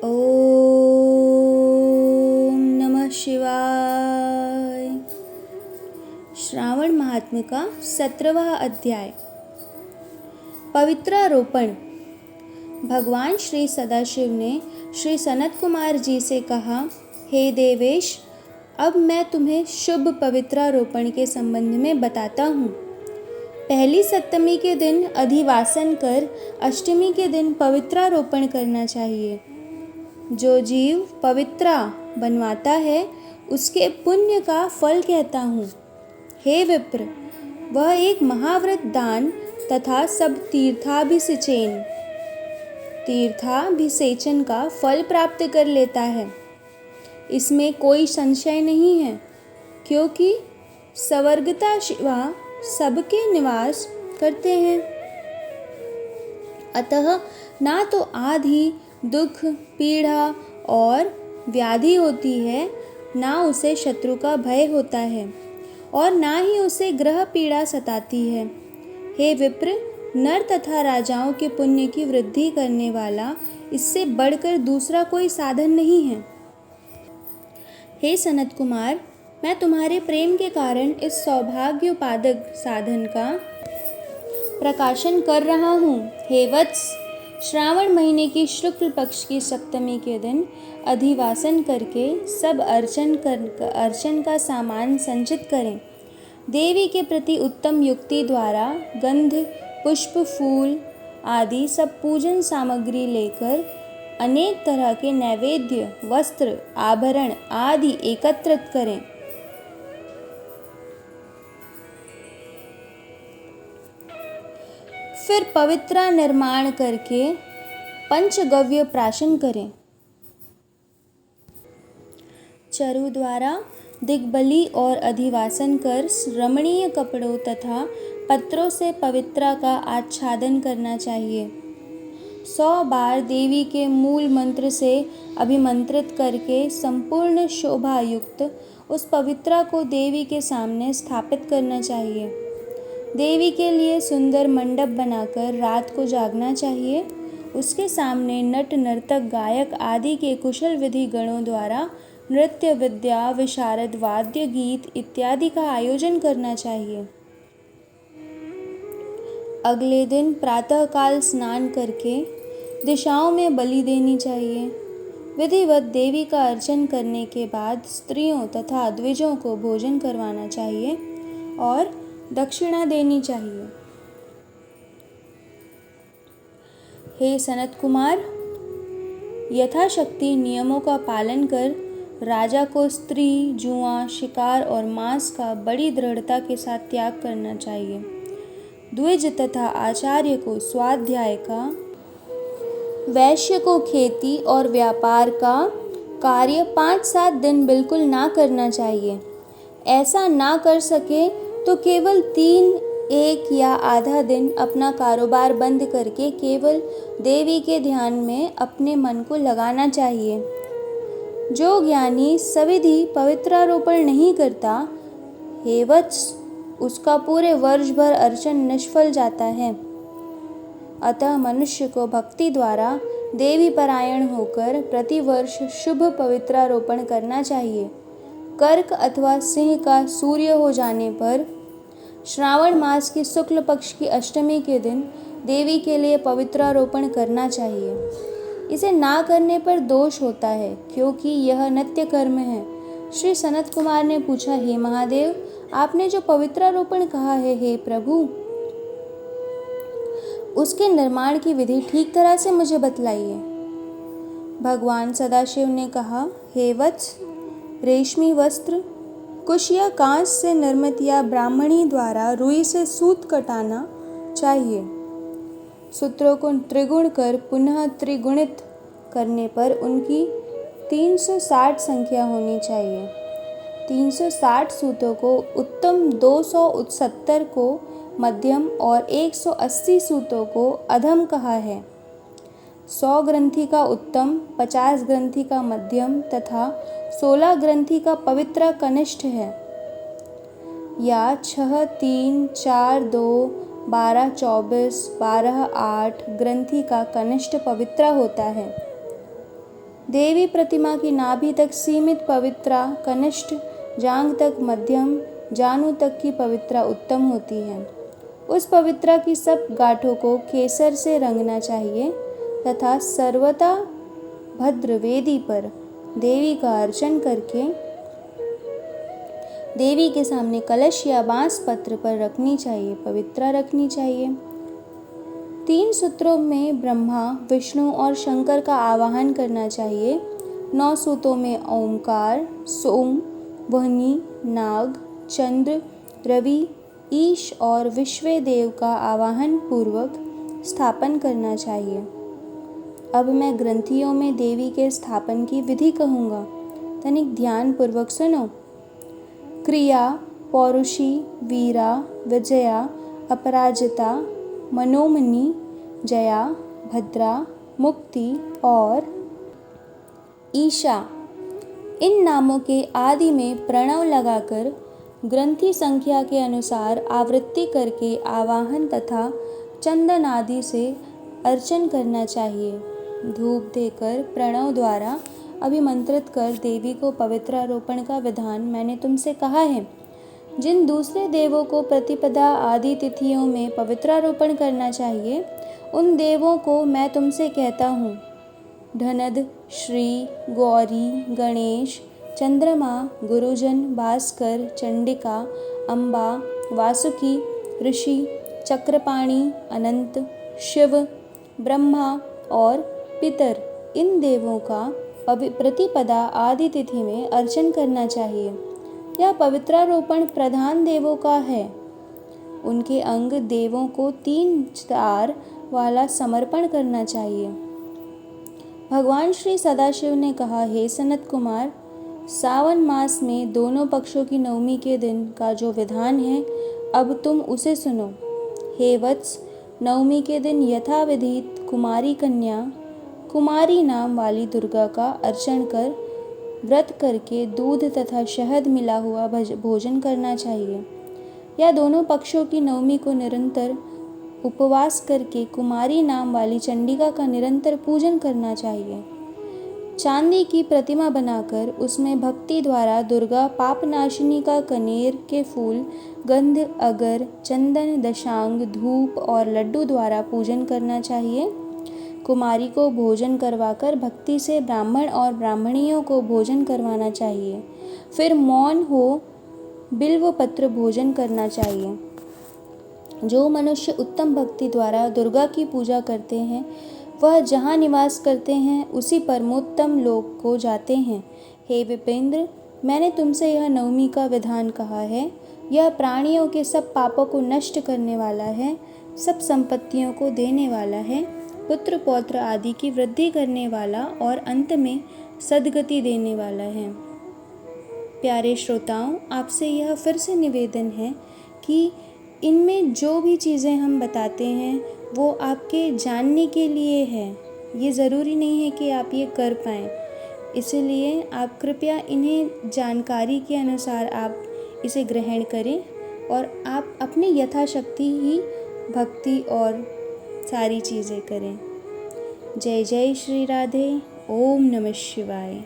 ओम नमः शिवाय। श्रावण महात्म्य का 17वां अध्याय। पवित्रारोपण। भगवान श्री सदाशिव ने श्री सनत कुमार जी से कहा, हे देवेश, अब मैं तुम्हें शुभ पवित्रारोपण के संबंध में बताता हूँ। पहली सप्तमी के दिन अधिवासन कर अष्टमी के दिन पवित्रारोपण करना चाहिए। जो जीव पवित्रा बनवाता है उसके पुण्य का फल कहता हूँ। हे विप्र, वह एक महाव्रत दान तथा सब तीर्थाभिषेचन का फल प्राप्त कर लेता है। इसमें कोई संशय नहीं है, क्योंकि सवर्गता शिवा सबके निवास करते हैं। अतः ना तो आदि दुख, पीड़ा और व्याधि होती है, ना उसे शत्रु का भय होता है और ना ही उसे ग्रह पीड़ा सताती है। हे विप्र, नर तथा राजाओं के पुण्य की वृद्धि करने वाला इससे बढ़कर दूसरा कोई साधन नहीं है। हे सनत कुमार, मैं तुम्हारे प्रेम के कारण इस सौभाग्योपादक साधन का प्रकाशन कर रहा हूँ। हे वत्स, श्रावण महीने की शुक्ल पक्ष की सप्तमी के दिन अधिवासन करके सब अर्चन का सामान संचित करें। देवी के प्रति उत्तम युक्ति द्वारा गंध, पुष्प, फूल आदि सब पूजन सामग्री लेकर अनेक तरह के नैवेद्य, वस्त्र, आभरण आदि एकत्रित करें। फिर पवित्रा निर्माण करके पंचगव्य प्राशन करें। चरु द्वारा दिग्बली और अधिवासन कर रमणीय कपड़ों तथा पत्रों से पवित्रा का आच्छादन करना चाहिए। 100 बार देवी के मूल मंत्र से अभिमंत्रित करके संपूर्ण शोभा युक्त उस पवित्रा को देवी के सामने स्थापित करना चाहिए। देवी के लिए सुंदर मंडप बनाकर रात को जागना चाहिए। उसके सामने नट, नर्तक, गायक आदि के कुशल विधि गणों द्वारा नृत्य, विद्या, विशारद, वाद्य, गीत इत्यादि का आयोजन करना चाहिए। अगले दिन प्रातःकाल स्नान करके दिशाओं में बलि देनी चाहिए। विधिवत देवी का अर्चन करने के बाद स्त्रियों तथा द्विजों को भोजन करवाना चाहिए और दक्षिणा देनी चाहिए। हे सनत कुमार, यथाशक्ति नियमों का पालन कर राजा को स्त्री, जुआ, शिकार और मांस का बड़ी दृढ़ता के साथ त्याग करना चाहिए। द्विज तथा आचार्य को स्वाध्याय का, वैश्य को खेती और व्यापार का कार्य 5-7 दिन बिल्कुल ना करना चाहिए। ऐसा ना कर सके तो केवल 3, 1 या आधा दिन अपना कारोबार बंद करके केवल देवी के ध्यान में अपने मन को लगाना चाहिए। जो ज्ञानी सविधि पवित्रारोपण नहीं करता, हे वत्स, उसका पूरे वर्ष भर अर्चन निष्फल जाता है। अतः मनुष्य को भक्ति द्वारा देवी परायण होकर प्रतिवर्ष शुभ पवित्रारोपण करना चाहिए। कर्क अथवा सिंह का सूर्य हो जाने पर श्रावण मास की शुक्ल पक्ष की अष्टमी के दिन देवी के लिए पवित्रारोपण करना चाहिए। इसे ना करने पर दोष होता है, क्योंकि यह नित्य कर्म है। श्री सनत कुमार ने पूछा, हे महादेव, आपने जो पवित्रारोपण कहा है, हे प्रभु, उसके निर्माण की विधि ठीक तरह से मुझे बतलाइए। भगवान सदाशिव ने कहा, हे वत्स, रेशमी वस्त्र, कुश या कांस से निर्मित या ब्राह्मणी द्वारा रुई से सूत कटाना चाहिए। सूत्रों को त्रिगुण कर पुनः त्रिगुणित करने पर उनकी 360 संख्या होनी चाहिए। 360 सूतों को उत्तम, 270 को मध्यम और 180 सूतों को अधम कहा है। 100 ग्रंथि का उत्तम, 50 ग्रंथि का मध्यम तथा 16 ग्रंथि का पवित्र कनिष्ठ है, या 6, 3, 4, 2, 12, 24, 12, 8 ग्रंथि का कनिष्ठ पवित्र होता है। देवी प्रतिमा की नाभि तक सीमित पवित्रा कनिष्ठ, जांघ तक मध्यम, जानु तक की पवित्रा उत्तम होती है। उस पवित्रा की सब गांठों को केसर से रंगना चाहिए तथा सर्वथा भद्र वेदी पर देवी का अर्चन करके देवी के सामने कलश या बांस पत्र पर रखनी चाहिए, पवित्रा रखनी चाहिए। 3 सूत्रों में ब्रह्मा, विष्णु और शंकर का आवाहन करना चाहिए। 9 सूतों में ओंकार, सोम, वह्नि, नाग, चंद्र, रवि, ईश और विश्वदेव का आवाहन पूर्वक स्थापन करना चाहिए। अब मैं ग्रंथियों में देवी के स्थापन की विधि कहूँगा, तनिक ध्यान पूर्वक सुनो। क्रिया पौरुषी, वीरा, विजया, अपराजिता, मनोमनी, जया, भद्रा, मुक्ति और ईशा इन नामों के आदि में प्रणव लगाकर ग्रंथि संख्या के अनुसार आवृत्ति करके आवाहन तथा चंदन आदि से अर्चन करना चाहिए। धूप देकर प्रणव द्वारा अभिमंत्रित कर देवी को पवित्रारोपण का विधान मैंने तुमसे कहा है। जिन दूसरे देवों को प्रतिपदा आदि तिथियों में पवित्रारोपण करना चाहिए, उन देवों को मैं तुमसे कहता हूँ। धनद, श्री, गौरी, गणेश, चंद्रमा, गुरुजन, भास्कर, चंडिका, अम्बा, वासुकी, ऋषि, चक्रपाणि, अनंत, शिव, ब्रह्मा और पितर इन देवों का प्रतिपदा आदि तिथि में अर्चन करना चाहिए। यह पवित्रारोपण प्रधान देवों का है। उनके अंग देवों को 3 तार वाला समर्पण करना चाहिए। भगवान श्री सदाशिव ने कहा, हे सनत कुमार, सावन मास में दोनों पक्षों की नवमी के दिन का जो विधान है, अब तुम उसे सुनो। हे वत्स, नवमी के दिन यथाविधित कुमारी कन्या, कुमारी नाम वाली दुर्गा का अर्चन कर व्रत करके दूध तथा शहद मिला हुआ भोजन करना चाहिए। या दोनों पक्षों की नवमी को निरंतर उपवास करके कुमारी नाम वाली चंडिका का निरंतर पूजन करना चाहिए। चांदी की प्रतिमा बनाकर उसमें भक्ति द्वारा दुर्गा पापनाशिनी का कनेर के फूल, गंध, अगर, चंदन, दशांग, धूप और लड्डू द्वारा पूजन करना चाहिए। कुमारी को भोजन करवाकर भक्ति से ब्राह्मण और ब्राह्मणियों को भोजन करवाना चाहिए। फिर मौन हो बिल्व पत्र भोजन करना चाहिए। जो मनुष्य उत्तम भक्ति द्वारा दुर्गा की पूजा करते हैं, वह जहाँ निवास करते हैं उसी परमोत्तम लोक को जाते हैं। हे विपेंद्र, मैंने तुमसे यह नवमी का विधान कहा है। यह प्राणियों के सब पापों को नष्ट करने वाला है, सब संपत्तियों को देने वाला है, पुत्र पौत्र आदि की वृद्धि करने वाला और अंत में सद्गति देने वाला है। प्यारे श्रोताओं, आपसे यह फिर से निवेदन है कि इनमें जो भी चीज़ें हम बताते हैं वो आपके जानने के लिए है। ये ज़रूरी नहीं है कि आप ये कर पाएँ। इसलिए आप कृपया इन्हें जानकारी के अनुसार आप इसे ग्रहण करें और आप अपनी यथाशक्ति ही भक्ति और सारी चीज़ें करें। जय जय श्री राधे। ओम नमः शिवाय।